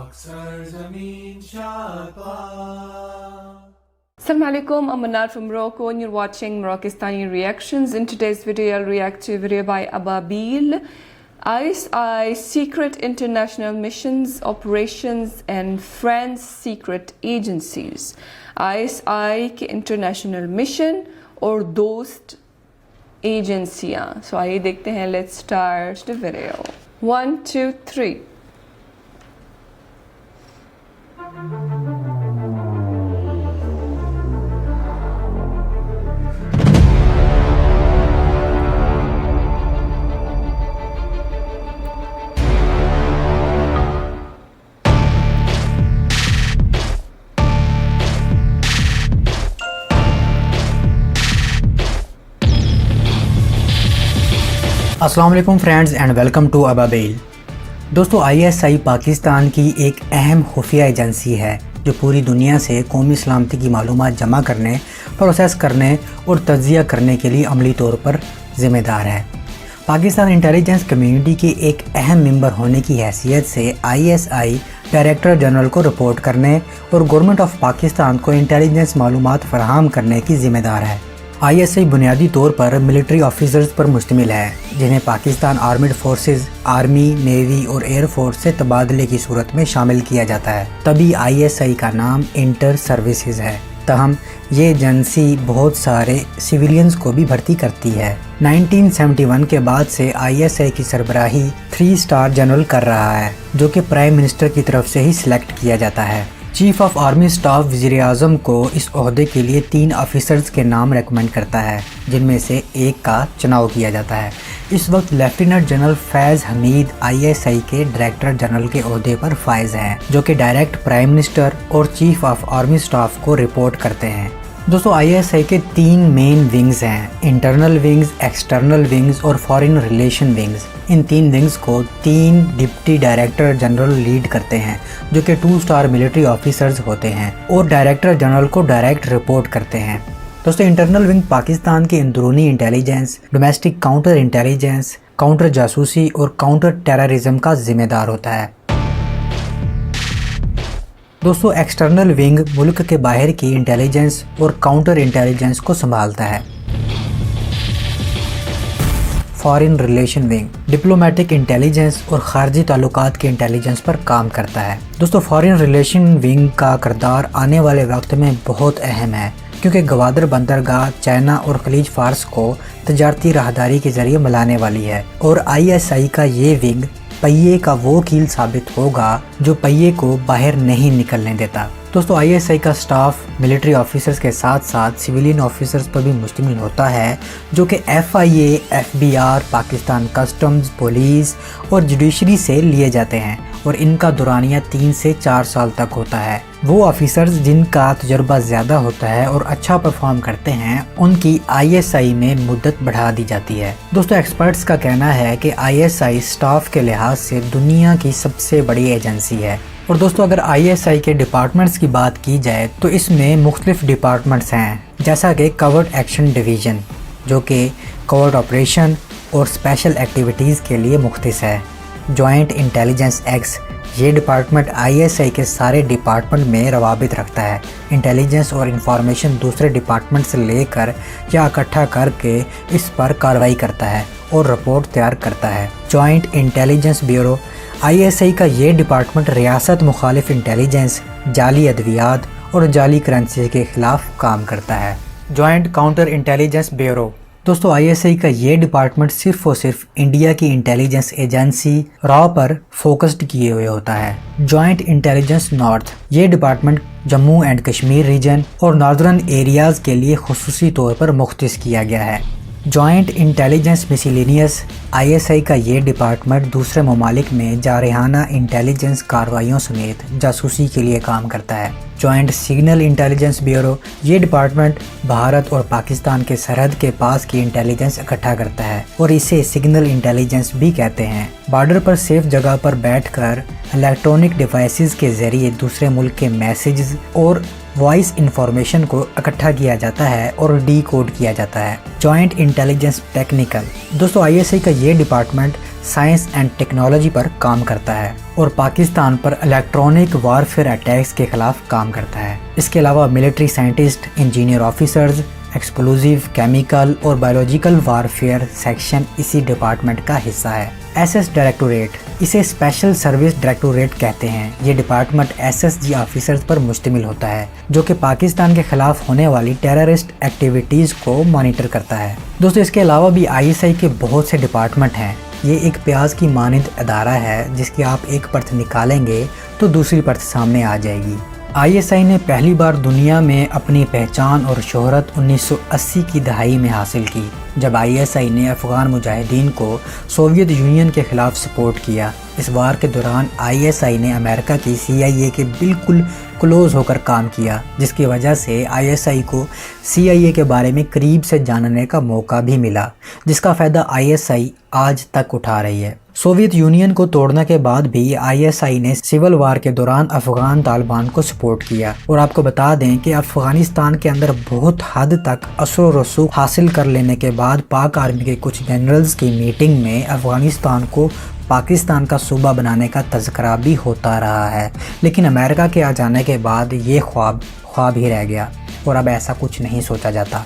Assalamu alaikum, I'm Manar from Morocco and you're watching Moroccistani Reactions. In today's video, I'll react to a video by Ababil. ISI Secret International Missions, Operations and Friends Secret Agencies. ISI के International Mission और दोस्त एजेंसियाँ. So आइए देखते हैं. Let's start the video. 1, 2, 3. अस्सलाम वालेकुम friends and welcome to अबाबिल। दोस्तों, ISI Pakistan की एक अहम खुफिया एजेंसी है जो पूरी दुनिया से कौमी सलामती की मालूमात जमा करने, प्रोसेस करने और तज्जिया करने के लिए अमली तौर पर ज़िम्मेदार है। पाकिस्तान इंटेलिजेंस कम्युनिटी के एक अहम मेंबर होने की हैसियत से ISI डायरेक्टर जनरल को रिपोर्ट करने और गवर्नमेंट ऑफ पाकिस्तान को इंटेलिजेंस मालूमात फराहम करने की ज़िम्मेदार है। ISI बुनियादी तौर पर मिलिट्री ऑफिसर्स पर मुश्तमिल है जिन्हें पाकिस्तान आर्मिड फोर्सेस, आर्मी, नेवी और एयर फोर्स से तबादले की सूरत में शामिल किया जाता है, तभी ISI का नाम इंटर सर्विसेज है। तहम ये एजेंसी बहुत सारे सिविलियंस को भी भर्ती करती है। 1971 के बाद से ISI की सरबराही 3 स्टार जनरल कर रहा है जो कि प्राइम मिनिस्टर की तरफ से ही सिलेक्ट किया जाता है। चीफ ऑफ आर्मी स्टाफ वज़ीर आज़म को इस ओहदे के लिए 3 ऑफिसर्स के नाम रेकमेंड करता है जिनमें से एक का चुनाव किया जाता है। इस वक्त लेफ्टिनेंट जनरल फैज़ हमीद ISI के डायरेक्टर जनरल के ओहदे पर फाइज हैं जो कि डायरेक्ट प्राइम मिनिस्टर और चीफ ऑफ आर्मी स्टाफ को रिपोर्ट करते हैं। दोस्तों, ISI के 3 मेन विंग्स हैं, इंटरनल विंग्स, एक्सटर्नल विंग्स और फॉरेन रिलेशन विंग्स। इन 3 विंग्स को 3 डिप्टी डायरेक्टर जनरल लीड करते हैं जो कि 2 स्टार मिलिट्री ऑफिसर्स होते हैं और डायरेक्टर जनरल को डायरेक्ट रिपोर्ट करते हैं। दोस्तों, इंटरनल विंग पाकिस्तान के अंदरूनी intelligence, domestic counter intelligence, counter जासूसी और काउंटर टेररिज्म का जिम्मेदार होता है। दोस्तों, एक्सटर्नल विंग मुल्क के बाहर की इंटेलिजेंस और काउंटर इंटेलिजेंस को संभालता है। Foreign relation wing diplomatic intelligence और खारजी ताल्लुकात के इंटेलिजेंस पर काम करता है। दोस्तों, फॉरेन रिलेशन विंग का किरदार आने वाले वक्त में बहुत अहम है क्योंकि गवादर बंदरगाह चाइना और खलीज फार्स को तजारती राहदारी के जरिए मिलाने वाली है और ISI का ये विंग पहिए का वो कील साबित होगा जो पहिए को बाहर नहीं निकलने देता। दोस्तों, ISI का स्टाफ मिलिट्री ऑफिसर्स के साथ साथ सिविलियन ऑफिसर्स पर भी मुश्तमिल होता है जो कि FIA, FBR, Pakistan customs, police और जुडिशरी से लिए जाते हैं और इनका दौरानिया 3 से 4 साल तक होता है। वो ऑफिसर्स जिनका तजुर्बा ज़्यादा होता है और अच्छा परफॉर्म करते हैं उनकी ISI में मुद्दत बढ़ा दी जाती है। दोस्तों, एक्सपर्ट्स का कहना है कि ISI स्टाफ के लिहाज से दुनिया की सबसे बड़ी एजेंसी है। और दोस्तों, अगर ISI के डिपार्टमेंट्स की बात की जाए तो इसमें मुख्तलिफ डिपार्टमेंट्स हैं जैसा कि कवर्ड एक्शन डिवीज़न जो कि कवर्ड ऑपरेशन और स्पेशल एक्टिविटीज़ के लिए मुख्तस है। जॉइंट इंटेलिजेंस एक्स ये डिपार्टमेंट ISI के सारे डिपार्टमेंट में रवाबित रखता है। इंटेलिजेंस और इंफॉर्मेशन दूसरे डिपार्टमेंट से लेकर या इकट्ठा करके इस पर कार्रवाई करता है और रिपोर्ट तैयार करता है। जॉइंट इंटेलिजेंस ब्यूरो ISI का ये डिपार्टमेंट रियासत मुखालिफ इंटेलिजेंस, जाली अद्वियात और जाली करेंसी के खिलाफ काम करता है। जॉइंट काउंटर इंटेलिजेंस ब्यूरो दोस्तों, ISI का ये डिपार्टमेंट सिर्फ और सिर्फ इंडिया की इंटेलिजेंस एजेंसी रॉ पर फोकस्ड किए हुए होता है। जॉइंट इंटेलिजेंस नॉर्थ ये department Jammu and Kashmir region और नॉर्दर्न एरियाज़ के लिए खुसूसी तौर पर मुख्तस किया गया है। जॉइंट इंटेलिजेंस मिसलेनियस ISI का ये डिपार्टमेंट दूसरे ममालिक में जारहाना इंटेलिजेंस कार्रवाइयों समेत जासूसी के लिए काम करता है। जॉइंट सिग्नल इंटेलिजेंस ब्यूरो ये डिपार्टमेंट भारत और पाकिस्तान के सरहद के पास की इंटेलिजेंस इकट्ठा करता है और इसे सिग्नल इंटेलिजेंस भी कहते हैं। बॉर्डर पर सेफ जगह पर बैठकर इलेक्ट्रॉनिक डिवाइसेस के जरिए दूसरे मुल्क के मैसेजेस और वॉइस इंफॉर्मेशन को इकट्ठा किया जाता है और डी कोड किया जाता है। जॉइंट इंटेलिजेंस टेक्निकल दोस्तों, ISI का ये डिपार्टमेंट साइंस एंड टेक्नोलॉजी पर काम करता है और पाकिस्तान पर इलेक्ट्रॉनिक वारफेयर अटैक्स के खिलाफ काम करता है। इसके अलावा military scientist, engineer officers, explosive, chemical और बायोलॉजिकल वारफेयर सेक्शन इसी डिपार्टमेंट का हिस्सा है। एसएस डायरेक्टोरेट, इसे स्पेशल सर्विस डायरेक्टोरेट कहते हैं। ये डिपार्टमेंट एसएसजी ऑफिसर्स पर मुश्तमिल होता है जो कि पाकिस्तान के खिलाफ होने वाली टेररिस्ट एक्टिविटीज़ को मॉनिटर करता है। दोस्तों, इसके अलावा भी आईएसआई के बहुत से डिपार्टमेंट हैं। ये एक प्याज की मानंद अदारा है जिसकी आप एक परत निकालेंगे तो दूसरी परत सामने आ जाएगी। आईएसआई ने पहली बार दुनिया में अपनी पहचान और शोहरत 1980 की दहाई में हासिल की, जब आईएसआई ने अफ़गान मुजाहिदीन को सोवियत यूनियन के ख़िलाफ़ सपोर्ट किया। इस वार के दौरान आईएसआई ने अमेरिका की CIA के बिल्कुल क्लोज़ होकर काम किया, जिसकी वजह से आईएसआई को CIA के बारे में करीब से जानने का मौका भी मिला, जिसका फ़ायदा आईएसआई आज तक उठा रही है। सोवियत यूनियन को तोड़ने के बाद भी आईएसआई ने सिविल वार के दौरान अफ़गान तालिबान को सपोर्ट किया। और आपको बता दें कि अफ़गानिस्तान के अंदर बहुत हद तक असर व रसूख हासिल कर लेने के बाद पाक आर्मी के कुछ जनरल्स की मीटिंग में अफ़गानिस्तान को पाकिस्तान का सूबा बनाने का तज़किरा भी होता रहा है, लेकिन अमेरिका के आ जाने के बाद ये ख्वाब ही रह गया और अब ऐसा कुछ नहीं सोचा जाता।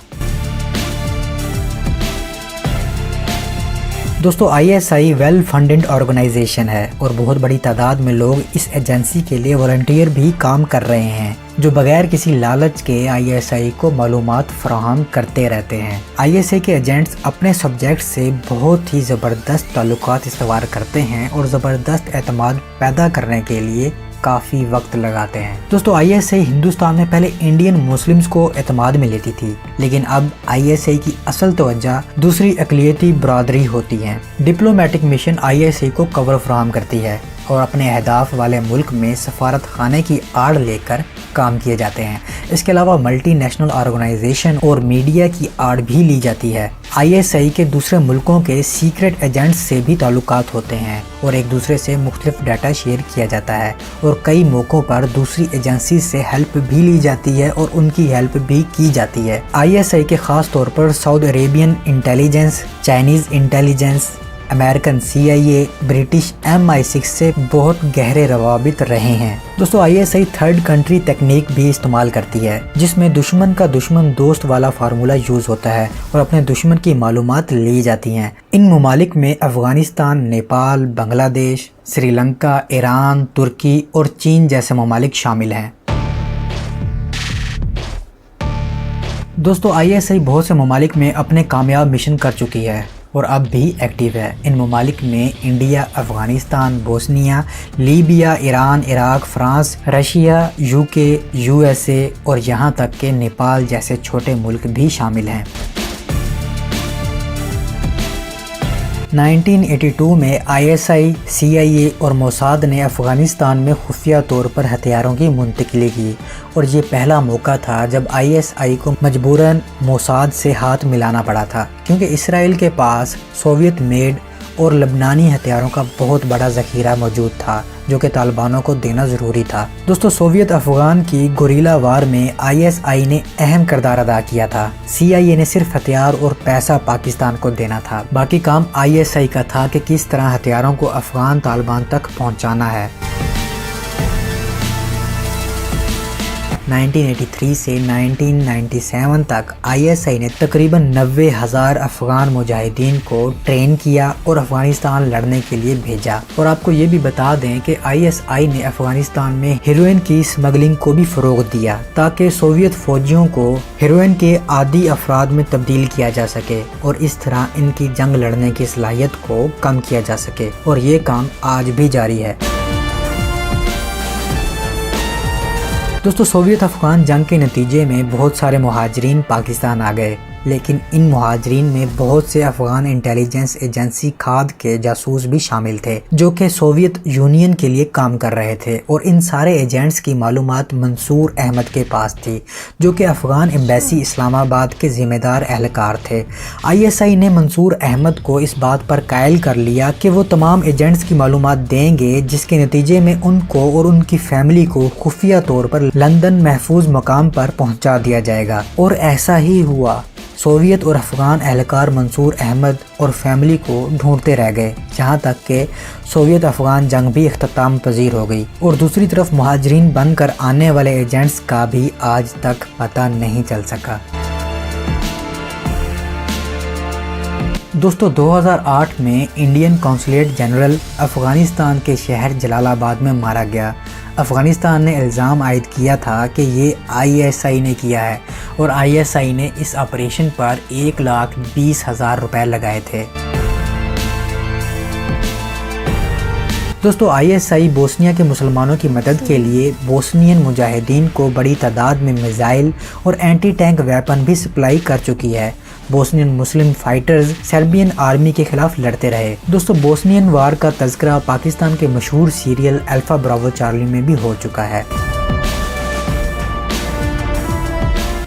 दोस्तों, आईएसआई वेल फंडेड ऑर्गेनाइजेशन है और बहुत बड़ी तादाद में लोग इस एजेंसी के लिए वॉलंटियर भी काम कर रहे हैं, जो बगैर किसी लालच के आईएसआई को मालूमात फराहम करते रहते हैं। आईएसआई के एजेंट्स अपने सब्जेक्ट से बहुत ही ज़बरदस्त ताल्लुकात इस्तवार करते हैं और ज़बरदस्त एतमाद पैदा करने के लिए काफ़ी वक्त लगाते हैं। दोस्तों, आईएसआई हिंदुस्तान में पहले इंडियन मुस्लिम्स को एतमाद में लेती थी, लेकिन अब आईएसआई की असल तवज्जो दूसरी अक़लियती बरादरी होती है। डिप्लोमेटिक मिशन आईएसआई को कवर फराहम करती है और अपने अहदाफ वाले मुल्क में सफारत खाने की आड़ लेकर काम किए जाते हैं। इसके अलावा मल्टी नेशनल ऑर्गेनाइजेशन और मीडिया की आड़ भी ली जाती है। आईएसआई के दूसरे मुल्कों के सीक्रेट एजेंट्स से भी ताल्लुकात होते हैं और एक दूसरे से मुख्तलिफ डाटा शेयर किया जाता है और कई मौक़ों पर दूसरी एजेंसी से हेल्प भी ली जाती है और उनकी हेल्प भी की जाती है। आईएसआई के ख़ास तौर पर Saudi Arabian intelligence, Chinese intelligence, American CIA, British MI6 से बहुत गहरे रवाबित रहे हैं। दोस्तों, आईएसआई थर्ड कंट्री तकनीक भी इस्तेमाल करती है, जिसमें दुश्मन का दुश्मन दोस्त वाला फार्मूला यूज़ होता है और अपने दुश्मन की मालूमात ली जाती हैं। इन ममालिक में अफ़गानिस्तान, नेपाल, बांग्लादेश, श्रीलंका, ईरान, तुर्की और चीन जैसे ममालिक शामिल हैं। दोस्तों, आईएसआई बहुत से ममालिक में अपने कामयाब मिशन कर चुकी है और अब भी एक्टिव है। इन ममालिक में India, Afghanistan, Bosnia, Libya, Iran, Iraq, France, Russia, UK, USA और यहाँ तक के नेपाल जैसे छोटे मुल्क भी शामिल हैं। 1982 में आईएसआई, CIA और मोसाद ने अफ़गानिस्तान में खुफिया तौर पर हथियारों की मुंतकिली की और ये पहला मौका था जब आईएसआई को मजबूरन मोसाद से हाथ मिलाना पड़ा था, क्योंकि इसराइल के पास सोवियत मेड और लबनानी हथियारों का बहुत बड़ा ज़ख़ीरा मौजूद था, जो कि तालिबानों को देना ज़रूरी था। दोस्तों, सोवियत अफ़गान की गुरिल्ला वार में आईएसआई ने अहम किरदार अदा किया था। CIA ने सिर्फ हथियार और पैसा पाकिस्तान को देना था, बाकी काम आईएसआई का था कि किस तरह हथियारों को अफ़गान तालिबान तक पहुँचाना है। 1983 से 1997 तक आईएसआई ने तकरीबन 90,000 अफ़गान मुजाहिदीन को ट्रेन किया और अफ़गानिस्तान लड़ने के लिए भेजा। और आपको ये भी बता दें कि आईएसआई ने अफ़गानिस्तान में हेरोइन की स्मगलिंग को भी फ़रोग़ दिया, ताकि सोवियत फ़ौजियों को हेरोइन के आदी अफराद में तब्दील किया जा सके और इस तरह इनकी जंग लड़ने की सलाहियत को कम किया जा सके, और ये काम आज भी जारी है। दोस्तों, सोवियत अफ़गान जंग के नतीजे में बहुत सारे मुहाजिरीन पाकिस्तान आ गए, लेकिन इन मुहाजिरीन में बहुत से अफ़गान इंटेलिजेंस एजेंसी खाद के जासूस भी शामिल थे, जो कि सोवियत यूनियन के लिए काम कर रहे थे। और इन सारे एजेंट्स की मालूमात मंसूर अहमद के पास थी, जो कि अफ़गान एम्बेसी इस्लामाबाद के ज़िम्मेदार एहलकार थे। आईएसआई ने मंसूर अहमद को इस बात पर कायल कर लिया कि वो तमाम एजेंट्स की मालूमात देंगे, जिसके नतीजे में उनको और उनकी फैमिली को खुफिया तौर पर लंदन महफूज मकाम पर पहुँचा दिया जाएगा। और ऐसा ही हुआ। सोवियत और अफगान एहलकार मंसूर अहमद और फैमिली को ढूंढते रह गए, जहां तक कि सोवियत अफगान जंग भी इख्तिताम पजीर हो गई और दूसरी तरफ मुहाजिरीन बनकर आने वाले एजेंट्स का भी आज तक पता नहीं चल सका। दोस्तों 2008 में इंडियन कौंसलेट जनरल अफ़गानिस्तान के शहर जलालाबाद में मारा गया। अफ़गानिस्तान ने इल्ज़ाम आयद किया था कि ये ISI ने किया है और ISI ने इस ऑपरेशन पर 1,20,000 रुपए लगाए थे। दोस्तों ISI बोस्निया के मुसलमानों की मदद के लिए बोस्नियन मुजाहिदीन को बड़ी तादाद में मिसाइल और एंटी टैंक वेपन भी सप्लाई कर चुकी है। बोस्नियन मुस्लिम फाइटर्स सर्बियन आर्मी के खिलाफ लड़ते रहे। दोस्तों बोस्नियन वार का तज़किरा पाकिस्तान के मशहूर सीरियल अल्फा ब्रावो चार्ली में भी हो चुका है।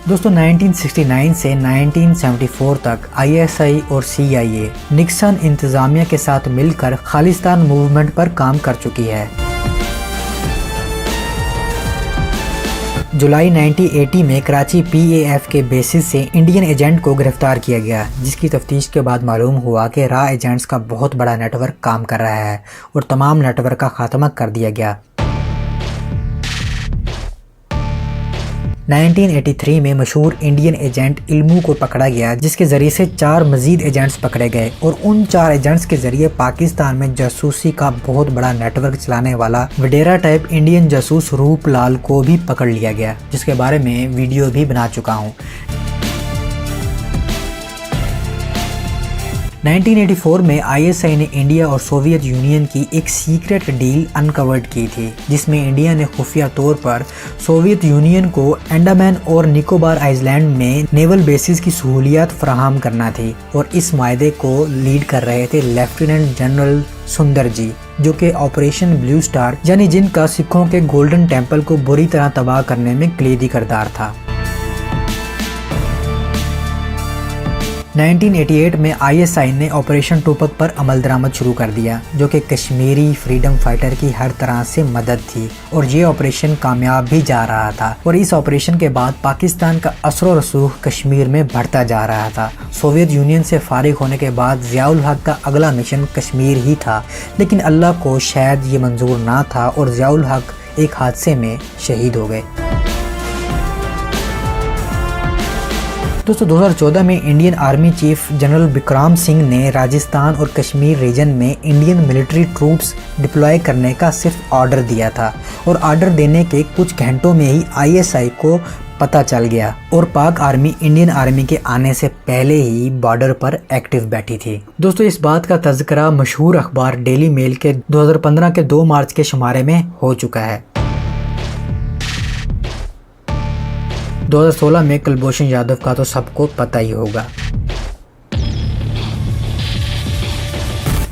दोस्तों 1969 से 1974 तक ISI और CIA निक्सन इंतज़ामिया के साथ मिलकर खालिस्तान मूवमेंट पर काम कर चुकी है। जुलाई 1980 में कराची PAF के बेसिस से इंडियन एजेंट को गिरफ्तार किया गया, जिसकी तफ्तीश के बाद मालूम हुआ कि रॉ एजेंट्स का बहुत बड़ा नेटवर्क काम कर रहा है और तमाम नेटवर्क का खात्मा कर दिया गया। 1983 में मशहूर इंडियन एजेंट इल्मू को पकड़ा गया, जिसके ज़रिए से 4 मज़ीद एजेंट्स पकड़े गए और उन 4 एजेंट्स के ज़रिए पाकिस्तान में जासूसी का बहुत बड़ा नेटवर्क चलाने वाला वडेरा टाइप इंडियन जासूस रूप लाल को भी पकड़ लिया गया, जिसके बारे में वीडियो भी बना चुका हूँ। 1984 में ISI ने इंडिया और सोवियत यूनियन की एक सीक्रेट डील अनकवर्ड की थी, जिसमें इंडिया ने खुफिया तौर पर सोवियत यूनियन को अंडमान और निकोबार आइलैंड में नेवल बेसिस की सहूलियात फराहम करना थी और इस मायदे को लीड कर रहे थे लेफ्टिनेंट जनरल सुंदर जी, जो कि ऑपरेशन ब्लू स्टार यानी जिनका सिखों के गोल्डन टेम्पल को बुरी तरह तबाह करने में कलीदी किरदार था। 1988 में ISI ने ऑपरेशन टोपक पर अमल दरामद शुरू कर दिया, जो कि कश्मीरी फ्रीडम फाइटर की हर तरह से मदद थी और ये ऑपरेशन कामयाब भी जा रहा था और इस ऑपरेशन के बाद पाकिस्तान का असर रसूख कश्मीर में बढ़ता जा रहा था। सोवियत यूनियन से फारिग होने के बाद ज़ियाउल हक का अगला मिशन कश्मीर ही था, लेकिन अल्लाह को शायद ये मंजूर ना था और ज़ियाउल हक एक हादसे में शहीद हो गए। दोस्तों 2014 में Indian army chief general Bikram Singh ने राजस्थान और कश्मीर रीजन में इंडियन मिलिट्री ट्रूप्स डिप्लॉय करने का सिर्फ ऑर्डर दिया था और ऑर्डर देने के कुछ घंटों में ही ISI को पता चल गया और पाक आर्मी इंडियन आर्मी के आने से पहले ही बॉर्डर पर एक्टिव बैठी थी। दोस्तों इस बात का तज़किरा मशहूर अखबार डेली मेल के 2015 के 2 मार्च के शुमारे में हो चुका है। 2016 में कुलभूषण यादव का तो सबको पता ही होगा।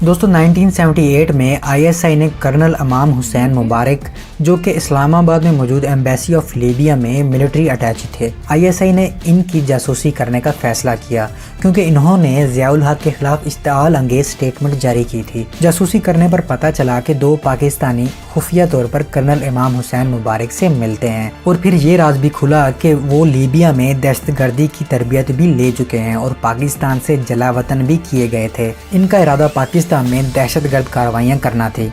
दोस्तों 1978 में ISI ने कर्नल इमाम हुसैन मुबारक, जो कि इस्लामाबाद में मौजूद एम्बेसी ऑफ लीबिया में मिलिट्री अटैची थे, ISI ने इनकी जासूसी करने का फैसला किया क्योंकि इन्होंने ज़ियाउल हक के खिलाफ इश्तिआल अंगेज स्टेटमेंट जारी की थी। जासूसी करने पर पता चला कि 2 पाकिस्तानी खुफिया तौर पर कर्नल इमाम हुसैन मुबारक से मिलते हैं और फिर ये राज भी खुला कि वो लीबिया में दहशतगर्दी की तरबियत भी ले चुके हैं और पाकिस्तान से जलावतन भी किए गए थे। इनका इरादा पाकिस्तान में दहशतगर्द कार्रवाइयाँ करना थी।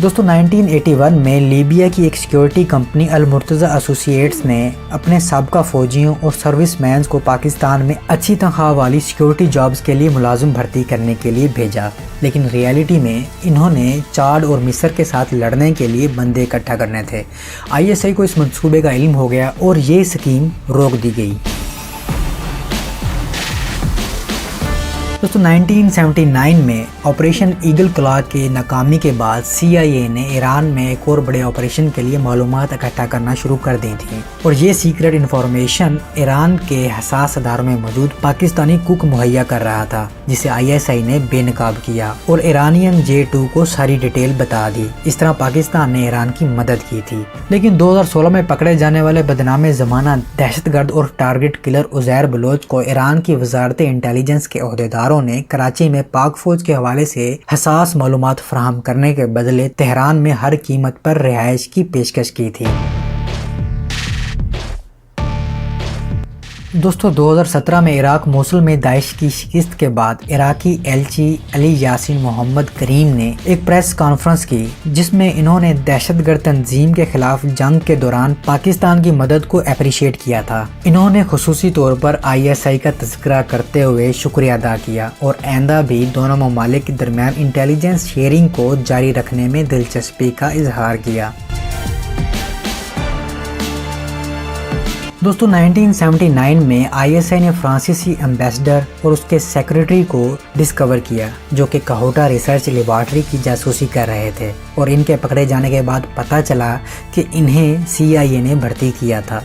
दोस्तों 1981 में लीबिया की एक सिक्योरिटी कंपनी अल मुर्तज़ा एसोसिएट्स ने अपने साबका फौजियों और सर्विसमैन को पाकिस्तान में अच्छी तनख्वाह वाली सिक्योरिटी जॉब्स के लिए मुलाजिम भर्ती करने के लिए भेजा, लेकिन रियलिटी में इन्होंने चाड और मिस्र के साथ लड़ने के लिए बंदे इकट्ठा करने थे। ISI को इस मंसूबे का इल्म हो गया और ये स्कीम रोक दी गई। दोस्तों 1979 में ऑपरेशन ईगल क्लॉ के नाकामी के बाद CIA ने ईरान में एक और बड़े ऑपरेशन के लिए मालूमात इकट्ठा करना शुरू कर दी थी और ये सीक्रेट इन्फॉर्मेशन ईरान के हसास अदारों में मौजूद पाकिस्तानी कुक मुहैया कर रहा था, जिसे ISI ने बेनकाब किया और ईरानियन J2 को सारी डिटेल बता दी। इस तरह पाकिस्तान ने ईरान की मदद की थी। लेकिन 2016 में पकड़े जाने वाले बदनामे ज़माना दहशतगर्द और टारगेट किलर उज़ैर बलोच को ईरान की वजारत इंटेलिजेंस के ओहदेदारों ने कराची में पाक फौज के हवाले से हसास मालूमात फराहम करने के बदले तेहरान में हर कीमत पर रिहाइश की पेशकश की थी। दोस्तों 2017 में इराक मोसुल में दाइश की शिकस्त के बाद इराकी एलची अली यासीन मोहम्मद करीम ने एक प्रेस कॉन्फ्रेंस की जिसमें इन्होंने दहशतगर्द तंजीम के खिलाफ जंग के दौरान पाकिस्तान की मदद को अप्रिशिएट किया था। इन्होंने खुसूसी तौर पर ISI का तज़किरा करते हुए शुक्रिया अदा किया और आइंदा भी दोनों ममालिक के दरमियान इंटेलिजेंस शेयरिंग को जारी रखने में दिलचस्पी का इजहार किया। दोस्तों 1979 में ISI ने फ्रांसीसी एम्बेसडर और उसके सेक्रेटरी को डिस्कवर किया जो कि कहोटा रिसर्च लेबॉर्ट्री की जासूसी कर रहे थे और इनके पकड़े जाने के बाद पता चला कि इन्हें CIA ने भर्ती किया था।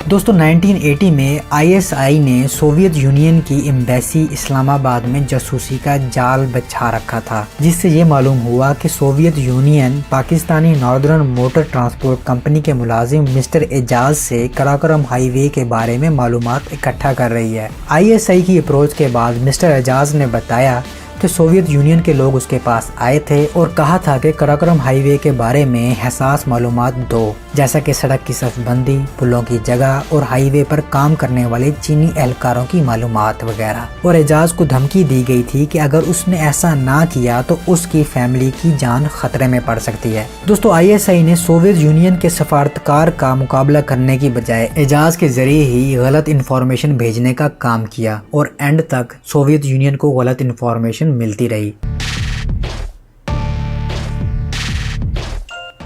दोस्तों 1980 में ISI ने सोवियत यूनियन की एम्बेसी इस्लामाबाद में जासूसी का जाल बिछा रखा था जिससे ये मालूम हुआ कि Soviet union Pakistani northern motor transport company के मुलाजिम मिस्टर एजाज से कराकोरम हाईवे के बारे में मालूमात इकट्ठा कर रही है। ISI की अप्रोच के बाद मिस्टर एजाज ने बताया कि सोवियत यूनियन के लोग उसके पास आए थे और कहा था कि कराकोरम हाईवे के बारे में हसास मालूमात दो, जैसा कि सड़क की सफबंदी, पुलों की जगह और हाईवे पर काम करने वाले चीनी एहलकारों की मालूमात वगैरह। और एजाज को धमकी दी गई थी कि अगर उसने ऐसा ना किया तो उसकी फैमिली की जान खतरे में पड़ सकती है। दोस्तों ISI ने सोवियत यूनियन के सफारतकार का मुकाबला करने की बजाय एजाज के जरिए ही गलत इंफॉर्मेशन भेजने का काम किया और एंड तक सोवियत यूनियन को गलत इंफॉर्मेशन मिलती रही।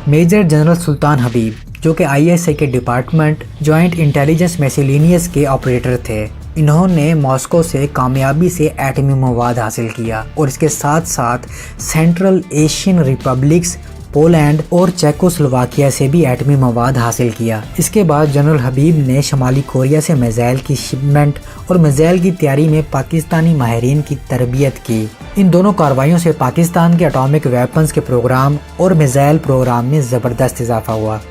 मेजर जनरल सुल्तान हबीब जो कि ISI के डिपार्टमेंट जॉइंट इंटेलिजेंस मिसलेनियस के ऑपरेटर थे, इन्होंने मॉस्को से कामयाबी से एटमी मवाद हासिल किया और इसके साथ साथ सेंट्रल एशियन रिपब्लिक्स पोलैंड और चेकोस्लोवाकिया से भी एटमी मवाद हासिल किया। इसके बाद जनरल हबीब ने शुमाली कोरिया से मिसाइल की शिपमेंट और मिसाइल की तैयारी में पाकिस्तानी माहिरीन की तरबियत की। इन दोनों कार्रवाइयों से पाकिस्तान के एटॉमिक वेपन्स के प्रोग्राम और मिसाइल प्रोग्राम में ज़बरदस्त इजाफा हुआ।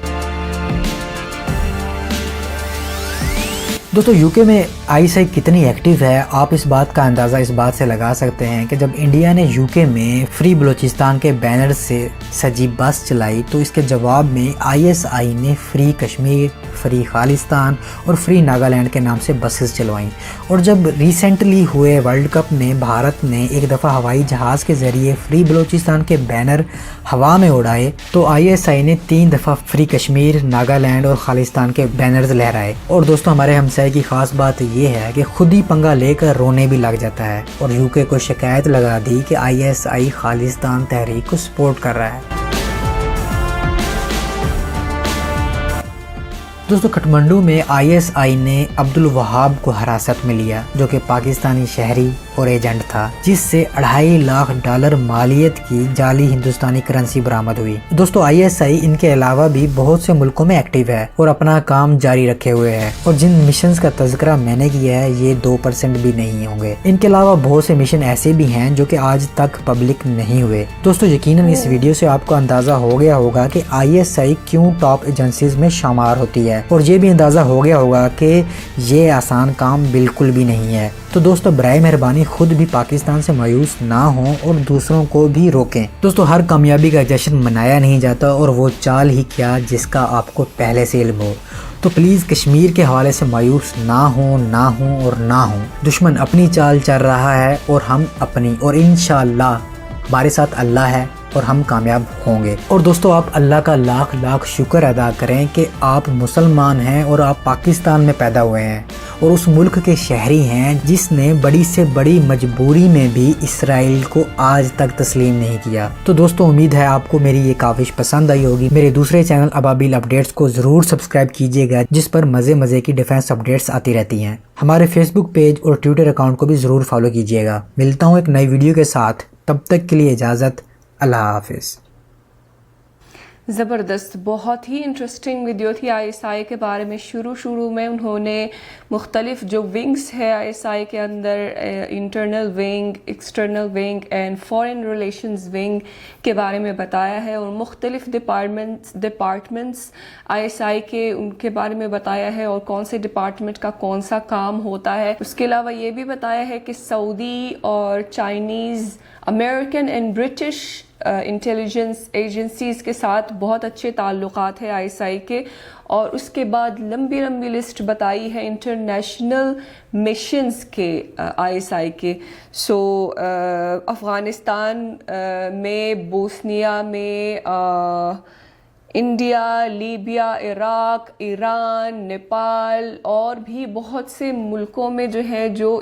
दोस्तों UK में ISI कितनी एक्टिव है आप इस बात का अंदाज़ा इस बात से लगा सकते हैं कि जब इंडिया ने UK में फ्री बलूचिस्तान के बैनर से सजी बस चलाई तो इसके जवाब में ISI ने फ्री कश्मीर, फ्री खालिस्तान और फ्री नागालैंड के नाम से बसेस चलवाईं। और जब रिसेंटली हुए वर्ल्ड कप में भारत ने एक दफ़ा हवाई जहाज़ के ज़रिए फ्री बलूचिस्तान के बैनर हवा में उड़ाए तो ISI ने 3 दफ़ा फ्री कश्मीर, नागालैंड और खालिस्तान के बैनर्स लहराए। और दोस्तों हमारे हमसाये की ख़ास बात ये है कि खुद ही पंगा लेकर रोने भी लग जाता है और UK को शिकायत लगा दी कि ISI खालिस्तान तहरीक को सपोर्ट कर रहा है। दोस्तों काठमांडू में ISI ने अब्दुल वहाब को हिरासत में लिया जो कि पाकिस्तानी शहरी और एजेंट था जिससे $2.5 लाख मालियत की जाली हिंदुस्तानी करेंसी बरामद हुई। दोस्तों ISI इनके अलावा भी बहुत से मुल्कों में एक्टिव है और अपना काम जारी रखे हुए है और जिन मिशंस का तज़किरा मैंने किया है ये 2% भी नहीं होंगे। इनके अलावा बहुत से मिशन ऐसे भी हैं जो कि आज तक पब्लिक नहीं हुए। दोस्तों यकीनन इस वीडियो से आपको अंदाजा हो गया होगा कि ISI क्यों टॉप एजेंसीज में शामार होती है और ये भी अंदाज़ा हो गया होगा कि ये आसान काम बिल्कुल भी नहीं है। तो दोस्तों बराए मेहरबानी खुद भी पाकिस्तान से मायूस ना हों और दूसरों को भी रोकें। दोस्तों हर कामयाबी का जश्न मनाया नहीं जाता और वो चाल ही क्या जिसका आपको पहले से इल्म हो। तो प्लीज़ कश्मीर के हवाले से मायूस ना हो और दुश्मन अपनी चाल चल रहा है और हम अपनी, और इंशाअल्लाह हमारे साथ अल्लाह है और हम कामयाब होंगे। और दोस्तों आप अल्लाह का लाख लाख शुक्र अदा करें कि आप मुसलमान हैं और आप पाकिस्तान में पैदा हुए हैं और उस मुल्क के शहरी हैं जिसने बड़ी से बड़ी मजबूरी में भी इसराइल को आज तक तस्लीम नहीं किया। तो दोस्तों उम्मीद है आपको मेरी ये काविश पसंद आई होगी। मेरे दूसरे चैनल अबाबील अपडेट्स को ज़रूर सब्सक्राइब कीजिएगा जिस पर मज़े की डिफेंस अपडेट्स आती रहती हैं। हमारे फेसबुक पेज और ट्विटर अकाउंट को भी ज़रूर फॉलो कीजिएगा। मिलता हूँ एक नई वीडियो के साथ, तब तक के लिए इजाज़त, अल्लाह हाफिज़। ज़बरदस्त, बहुत ही इंटरेस्टिंग वीडियो थी ISI के बारे में। शुरू में उन्होंने मुख्तलिफ जो विंग्स है ISI के अंदर, internal wing, external wing and foreign relations wing के बारे में बताया है और मुख्तलिफ डिपार्टमेंट्स ISI के उनके बारे में बताया है और कौन से डिपार्टमेंट का कौन सा काम होता है। उसके अलावा ये भी बताया है कि सऊदी और Chinese, American and British intelligence agencies کے ساتھ بہت اچھے تعلقات ہیں ISI کے، اور اس کے بعد لمبی لمبی لسٹ بتائی ہے انٹرنیشنل مشنز کے ISI کے. سو افغانستان میں، بوسنیا میں، انڈیا، لیبیا، عراق، ایران، نیپال اور بھی بہت سے ملکوں میں جو ہے جو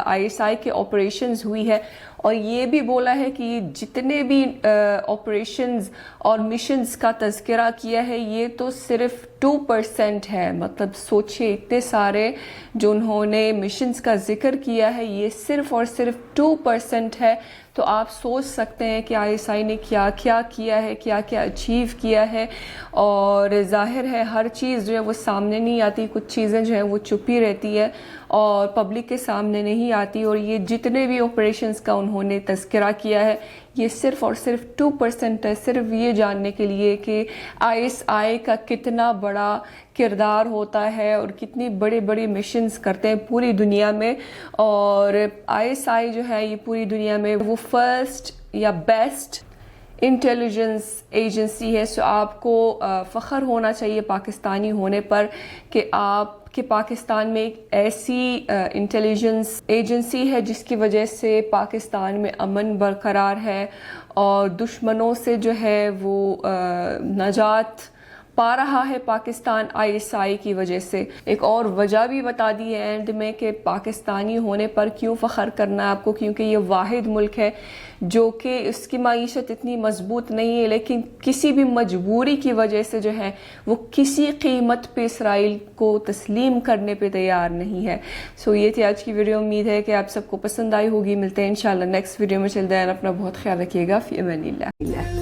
ISI کے آپریشنز ہوئی ہے. اور یہ بھی بولا ہے کہ جتنے بھی آپریشنز اور مشنز کا تذکرہ کیا ہے یہ تو صرف 2% ہے. مطلب سوچے اتنے سارے جو انہوں نے مشنز کا ذکر کیا ہے یہ صرف اور صرف 2% ہے. تو آپ سوچ سکتے ہیں کہ ISI نے کیا کیا ہے، کیا اچیو کیا ہے. اور ظاہر ہے ہر چیز جو ہے وہ سامنے نہیں آتی، کچھ چیزیں جو ہیں وہ چھپی رہتی ہے اور پبلک کے سامنے نہیں آتی. اور یہ جتنے بھی آپریشنز کا انہوں نے تذکرہ کیا ہے یہ صرف اور صرف 2% ہے، صرف یہ جاننے کے لیے کہ ISI کا کتنا بڑا کردار ہوتا ہے اور کتنی بڑے بڑے مشنز کرتے ہیں پوری دنیا میں. اور ISI جو ہے یہ پوری دنیا میں وہ فرسٹ یا بیسٹ انٹیلیجنس ایجنسی ہے. سو آپ کو فخر ہونا چاہیے پاکستانی ہونے پر کہ پاکستان میں ایک ایسی انٹیلیجنس ایجنسی ہے جس کی وجہ سے پاکستان میں امن برقرار ہے اور دشمنوں سے جو ہے وہ نجات پا رہا ہے پاکستان ISI کی وجہ سے. ایک اور وجہ بھی بتا دی ہے اینڈ میں کہ پاکستانی ہونے پر کیوں فخر کرنا ہے آپ کو، کیونکہ یہ واحد ملک ہے جو کہ اس کی معیشت اتنی مضبوط نہیں ہے لیکن کسی بھی مجبوری کی وجہ سے جو ہے وہ کسی قیمت پہ اسرائیل کو تسلیم کرنے پہ تیار نہیں ہے. سو یہ تھی آج کی ویڈیو. امید ہے کہ آپ سب کو پسند آئی ہوگی. ملتے ہیں انشاءاللہ نیکسٹ ویڈیو میں. چل دیں اپنا بہت خیال رکھیے گا. فی امان اللہ.